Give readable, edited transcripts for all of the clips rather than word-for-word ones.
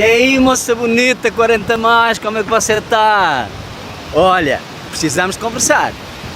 aí, moça bonita, 40 mais, como é que você tá? Olha, precisamos conversar.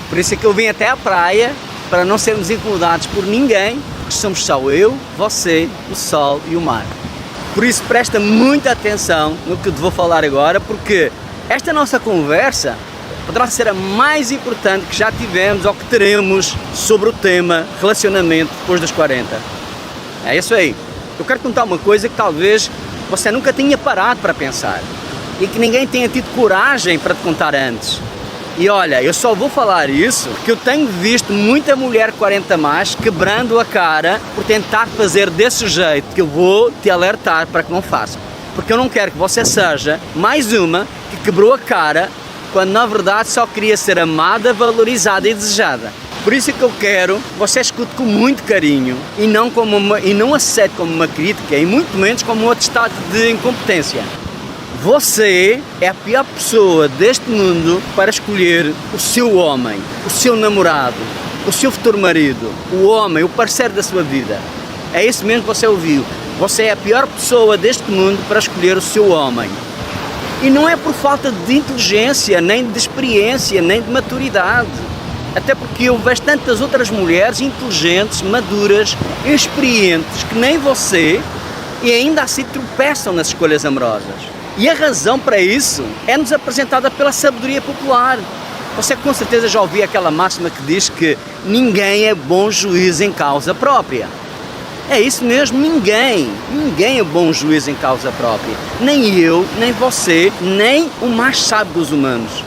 Por isso é que eu vim até à praia, para não sermos incomodados por ninguém, porque somos só eu, você, o sol e o mar. Por isso presta muita atenção no que eu te vou falar agora, porque esta nossa conversa poderá ser a mais importante que já tivemos ou que teremos sobre o tema relacionamento depois dos 40. É isso aí. Eu quero contar uma coisa que talvez você nunca tenha parado para pensar e que ninguém tenha tido coragem para te contar antes. E olha, eu só vou falar isso porque eu tenho visto muita mulher 40 mais quebrando a cara por tentar fazer desse jeito, que eu vou te alertar para que não faça. Porque eu não quero que você seja mais uma que quebrou a cara quando na verdade só queria ser amada, valorizada e desejada. Por isso é que eu quero que você escute com muito carinho e não aceite como uma crítica e muito menos como um atestado de incompetência. Você é a pior pessoa deste mundo para escolher o seu homem, o seu namorado, o seu futuro marido, o homem, o parceiro da sua vida. É isso mesmo que você ouviu. Você é a pior pessoa deste mundo para escolher o seu homem. E não é por falta de inteligência, nem de experiência, nem de maturidade. Até porque eu vejo tantas outras mulheres inteligentes, maduras, experientes, que nem você, e ainda assim tropeçam nas escolhas amorosas. E a razão para isso é-nos apresentada pela sabedoria popular. Você com certeza já ouviu aquela máxima que diz que ninguém é bom juiz em causa própria. É isso mesmo, ninguém é bom juiz em causa própria. Nem eu, nem você, nem o mais sábio dos humanos.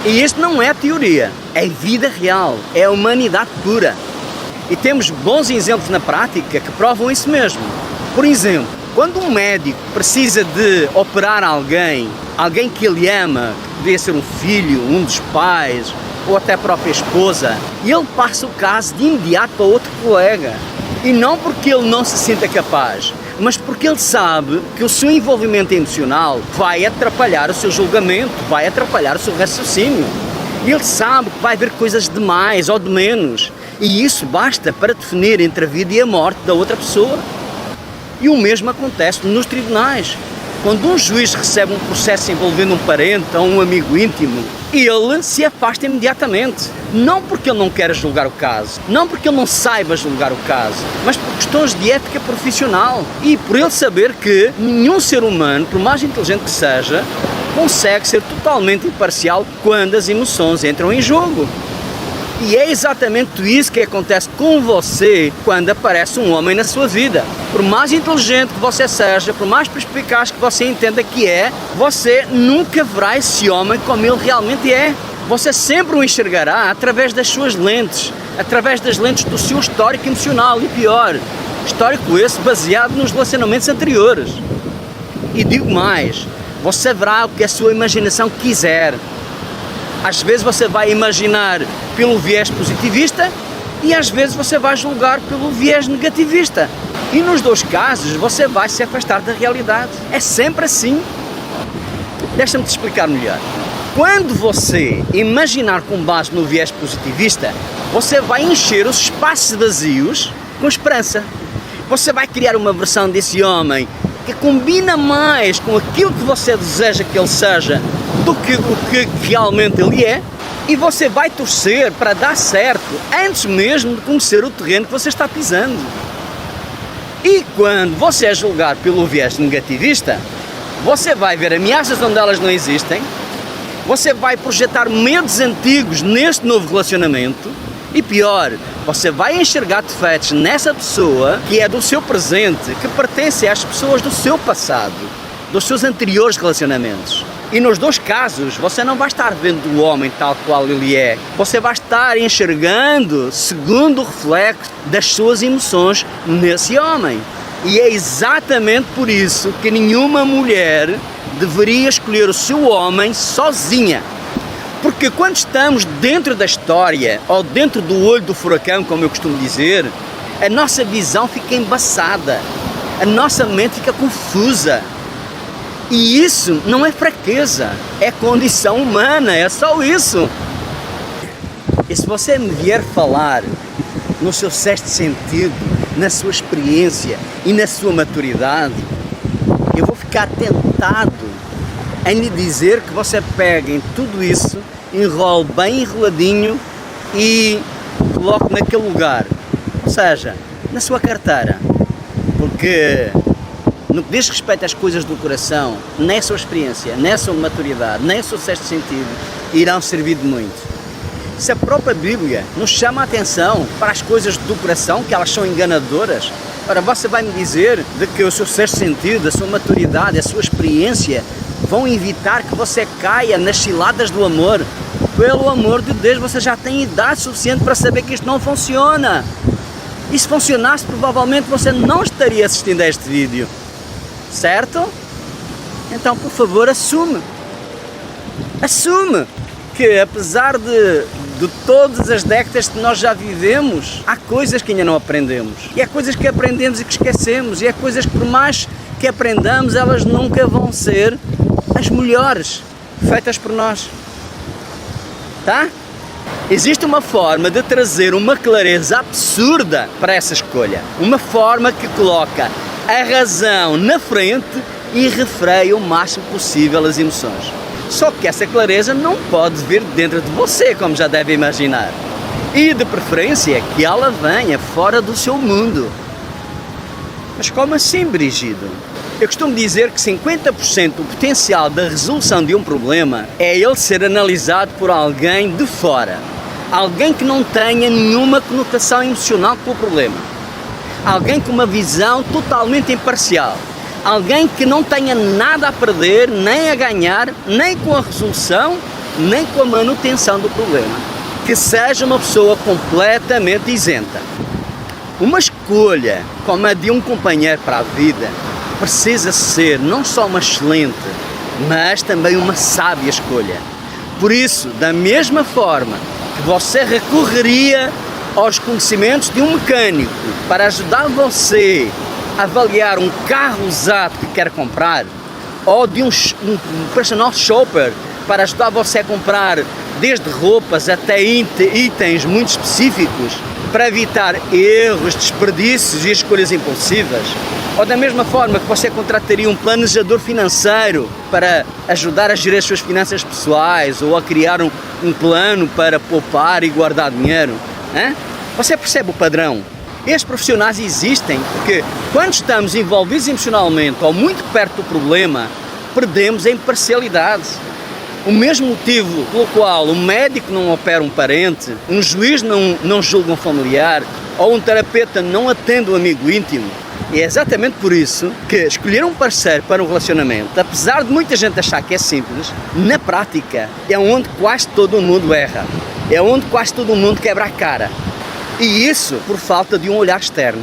E isto não é teoria, é vida real, é a humanidade pura. E temos bons exemplos na prática que provam isso mesmo. Por exemplo, quando um médico precisa de operar alguém que ele ama, que poderia ser um filho, um dos pais, ou até a própria esposa, e ele passa o caso de imediato para outro colega. E não porque ele não se sinta capaz, mas porque ele sabe que o seu envolvimento emocional vai atrapalhar o seu julgamento, vai atrapalhar o seu raciocínio. E ele sabe que vai haver coisas de mais ou de menos. E isso basta para definir entre a vida e a morte da outra pessoa. E o mesmo acontece nos tribunais. Quando um juiz recebe um processo envolvendo um parente ou um amigo íntimo, ele se afasta imediatamente. Não porque ele não quer julgar o caso, não porque ele não saiba julgar o caso, mas por questões de ética profissional. E por ele saber que nenhum ser humano, por mais inteligente que seja, consegue ser totalmente imparcial quando as emoções entram em jogo. E é exatamente isso que acontece com você quando aparece um homem na sua vida. Por mais inteligente que você seja, por mais perspicaz que você entenda que é, você nunca verá esse homem como ele realmente é. Você sempre o enxergará através das suas lentes, através das lentes do seu histórico emocional e pior, histórico esse baseado nos relacionamentos anteriores. E digo mais, você verá o que a sua imaginação quiser. Às vezes você vai imaginar pelo viés positivista e às vezes você vai julgar pelo viés negativista. E nos dois casos você vai se afastar da realidade. É sempre assim. Deixa-me te explicar melhor. Quando você imaginar com base no viés positivista, você vai encher os espaços vazios com esperança. Você vai criar uma versão desse homem que combina mais com aquilo que você deseja que ele seja do que o que realmente ele é, e você vai torcer para dar certo antes mesmo de conhecer o terreno que você está pisando. E quando você é julgado pelo viés negativista, você vai ver ameaças onde elas não existem, você vai projetar medos antigos neste novo relacionamento e pior, você vai enxergar defeitos nessa pessoa que é do seu presente, que pertence às pessoas do seu passado, dos seus anteriores relacionamentos. E nos dois casos, você não vai estar vendo o homem tal qual ele é. Você vai estar enxergando segundo o reflexo das suas emoções nesse homem. E é exatamente por isso que nenhuma mulher deveria escolher o seu homem sozinha. Porque quando estamos dentro da história, ou dentro do olho do furacão, como eu costumo dizer, a nossa visão fica embaçada, a nossa mente fica confusa. E isso não é fraqueza, é condição humana, é só isso. E se você me vier falar no seu sexto sentido, na sua experiência e na sua maturidade, eu vou ficar tentado em lhe dizer que você pegue em tudo isso, enrole bem enroladinho e coloque naquele lugar, ou seja, na sua carteira, porque no que diz respeito às coisas do coração, nem a sua experiência, nem a sua maturidade, nem o seu sexto sentido irão servir de muito. Se a própria Bíblia nos chama a atenção para as coisas do coração, que elas são enganadoras, ora, você vai me dizer de que o seu sexto sentido, a sua maturidade, a sua experiência vão evitar que você caia nas ciladas do amor? Pelo amor de Deus, você já tem idade suficiente para saber que isto não funciona. E se funcionasse, provavelmente você não estaria assistindo a este vídeo, certo? Então, por favor, assume que apesar de todas as décadas que nós já vivemos, há coisas que ainda não aprendemos, e há coisas que aprendemos e que esquecemos, e há coisas que por mais que aprendamos, elas nunca vão ser as melhores feitas por nós, tá? Existe uma forma de trazer uma clareza absurda para essa escolha, uma forma que coloca a razão na frente e refreia o máximo possível as emoções. Só que essa clareza não pode vir dentro de você, como já deve imaginar. E de preferência que ela venha fora do seu mundo. Mas como assim, Brigido? Eu costumo dizer que 50% do potencial da resolução de um problema é ele ser analisado por alguém de fora. Alguém que não tenha nenhuma conotação emocional com o problema. Alguém com uma visão totalmente imparcial. Alguém que não tenha nada a perder, nem a ganhar, nem com a resolução, nem com a manutenção do problema. Que seja uma pessoa completamente isenta. Uma escolha como a de um companheiro para a vida precisa ser não só uma excelente, mas também uma sábia escolha. Por isso, da mesma forma que você recorreria aos conhecimentos de um mecânico para ajudar você a avaliar um carro usado que quer comprar, ou de um personal shopper para ajudar você a comprar desde roupas até itens muito específicos, para evitar erros, desperdícios e escolhas impulsivas, ou da mesma forma que você contrataria um planejador financeiro para ajudar a gerir as suas finanças pessoais, ou a criar um plano para poupar e guardar dinheiro, hein? Você percebe o padrão? Estes profissionais existem porque quando estamos envolvidos emocionalmente ou muito perto do problema, perdemos a imparcialidade. O mesmo motivo pelo qual um médico não opera um parente, um juiz não julga um familiar ou um terapeuta não atende um amigo íntimo. E é exatamente por isso que escolher um parceiro para um relacionamento, apesar de muita gente achar que é simples, na prática é onde quase todo mundo erra. É onde quase todo mundo quebra a cara. E isso por falta de um olhar externo.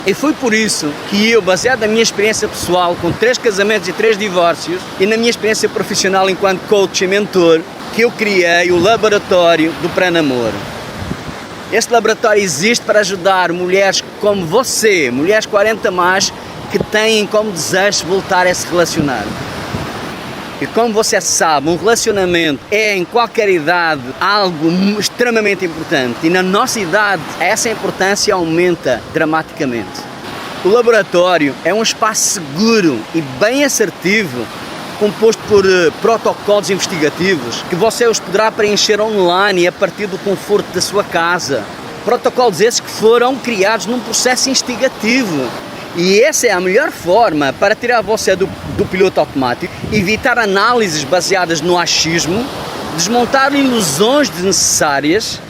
E foi por isso que eu, baseado na minha experiência pessoal com 3 casamentos e 3 divórcios e na minha experiência profissional enquanto coach e mentor, que eu criei o laboratório do pré-namoro. Este laboratório existe para ajudar mulheres como você, mulheres 40 mais, que têm como desejo voltar a se relacionar. E como você sabe, um relacionamento é em qualquer idade algo extremamente importante, e na nossa idade essa importância aumenta dramaticamente. O laboratório é um espaço seguro e bem assertivo, composto por protocolos investigativos que você os poderá preencher online e a partir do conforto da sua casa. Protocolos esses que foram criados num processo instigativo. E essa é a melhor forma para tirar você do piloto automático, evitar análises baseadas no achismo, desmontar ilusões desnecessárias,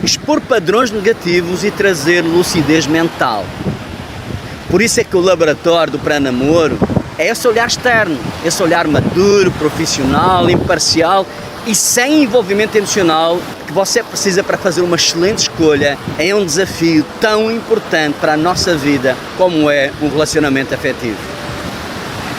expor padrões negativos e trazer lucidez mental. Por isso é que o laboratório do pré-namoro é esse olhar externo, esse olhar maduro, profissional, imparcial e sem envolvimento emocional que você precisa para fazer uma excelente escolha em um desafio tão importante para a nossa vida como é um relacionamento afetivo.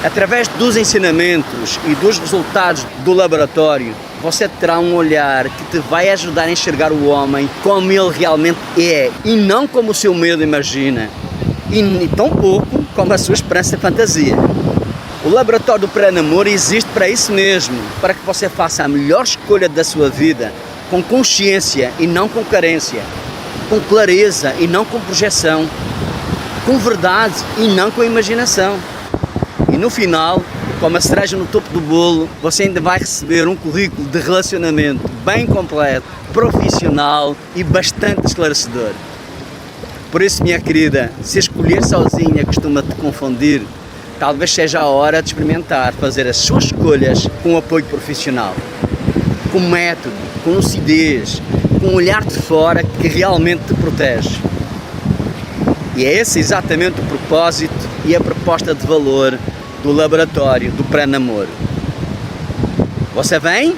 Através dos ensinamentos e dos resultados do laboratório, você terá um olhar que te vai ajudar a enxergar o homem como ele realmente é e não como o seu medo imagina, e tão pouco como a sua esperança e fantasia. O laboratório do pré-namoro existe para isso mesmo, para que você faça a melhor escolha da sua vida com consciência e não com carência, com clareza e não com projeção, com verdade e não com imaginação. E no final, como a cereja no topo do bolo, você ainda vai receber um currículo de relacionamento bem completo, profissional e bastante esclarecedor. Por isso, minha querida, se escolher sozinha costuma te confundir, talvez seja a hora de experimentar fazer as suas escolhas com apoio profissional, com método, com lucidez, com um olhar de fora que realmente te protege. E é esse exatamente o propósito e a proposta de valor do laboratório do pré-namoro. Você vem?